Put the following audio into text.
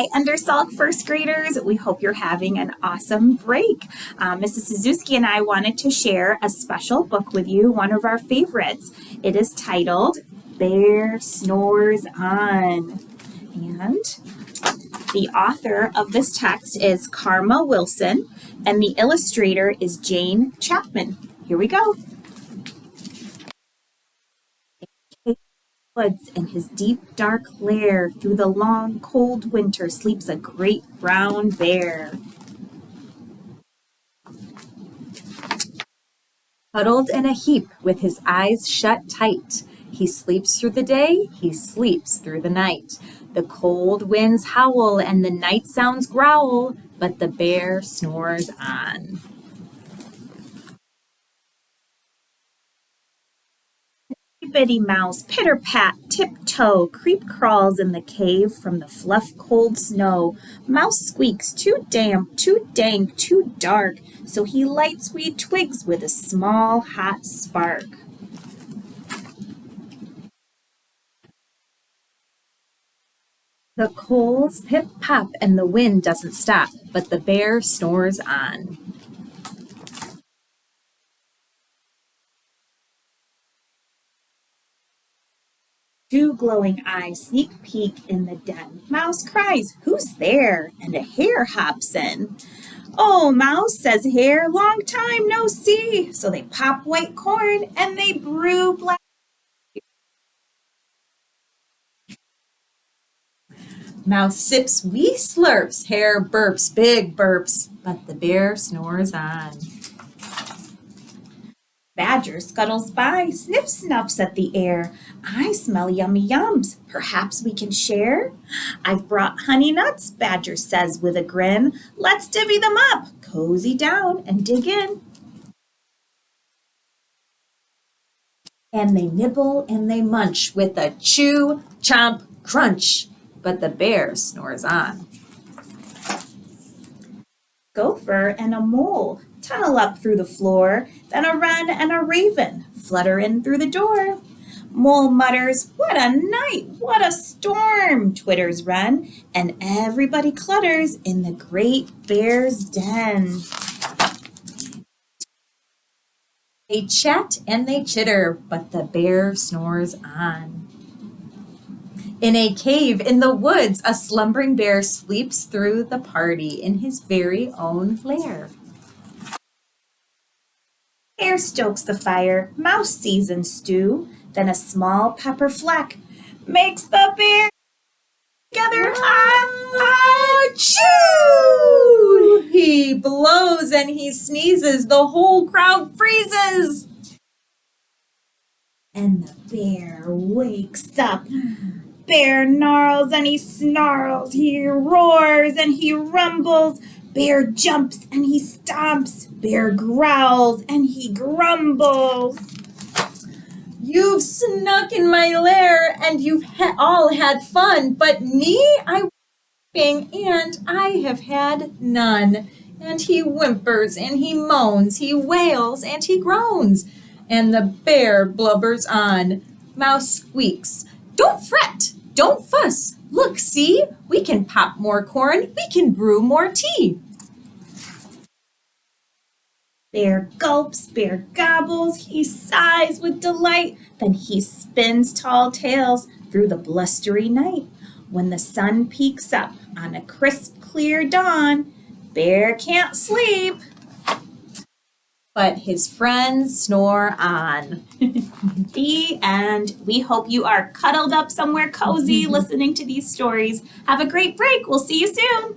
Hi, Undersalt first graders. We hope you're having an awesome break. Mrs. Ciszewski and I wanted to share a special book with you, one of our favorites. It is titled Bear Snores On. And the author of this text is Karma Wilson, and the illustrator is Jane Chapman. Here we go. Woods in his deep dark lair, through the long cold winter sleeps a great brown bear. Huddled in a heap with his eyes shut tight, he sleeps through the day, he sleeps through the night. The cold winds howl and the night sounds growl, but the bear snores on. Bitty mouse, pitter-pat, tiptoe, creep crawls in the cave from the fluff cold snow. Mouse squeaks, too damp, too dank, too dark, so he lights wee twigs with a small hot spark. The coals pip-pop and the wind doesn't stop, but the bear snores on. Two glowing eyes sneak peek in the den. Mouse cries, "Who's there?" And a hare hops in. "Oh, Mouse," says Hare, "long time no see." So they pop white corn and they brew black. Mouse sips wee slurps, Hare burps big burps, but the bear snores on. Badger scuttles by, sniff snuffs at the air. "I smell yummy yums, perhaps we can share?" "I've brought honey nuts," Badger says with a grin. "Let's divvy them up, cozy down and dig in." And they nibble and they munch with a chew, chomp, crunch, but the bear snores on. Gopher and a mole tunnel up through the floor, then a wren and a raven flutter in through the door. Mole mutters, "What a night, what a storm," twitters Wren, and everybody clutters in the great bear's den. They chat and they chitter, but the bear snores on. In a cave in the woods, a slumbering bear sleeps through the party in his very own lair. Hare stokes the fire, Mouse seasons stew, then a small pepper fleck makes the bear together achoo! He blows and he sneezes, the whole crowd freezes. And the bear wakes up. Bear gnarls and he snarls, he roars and he rumbles. Bear jumps and he stomps, bear growls and he grumbles. "You've snuck in my lair and you've all had fun, but me, I was sleeping and I have had none." And he whimpers and he moans, he wails and he groans, and the bear blubbers on. Mouse squeaks, "Don't fret, don't fuss, look, see, we can pop more corn, we can brew more tea." Bear gulps, bear gobbles, he sighs with delight, then he spins tall tales through the blustery night. When the sun peeks up on a crisp, clear dawn, bear can't sleep, but his friends snore on. The end. We hope you are cuddled up somewhere cozy listening to these stories. Have a great break. We'll see you soon.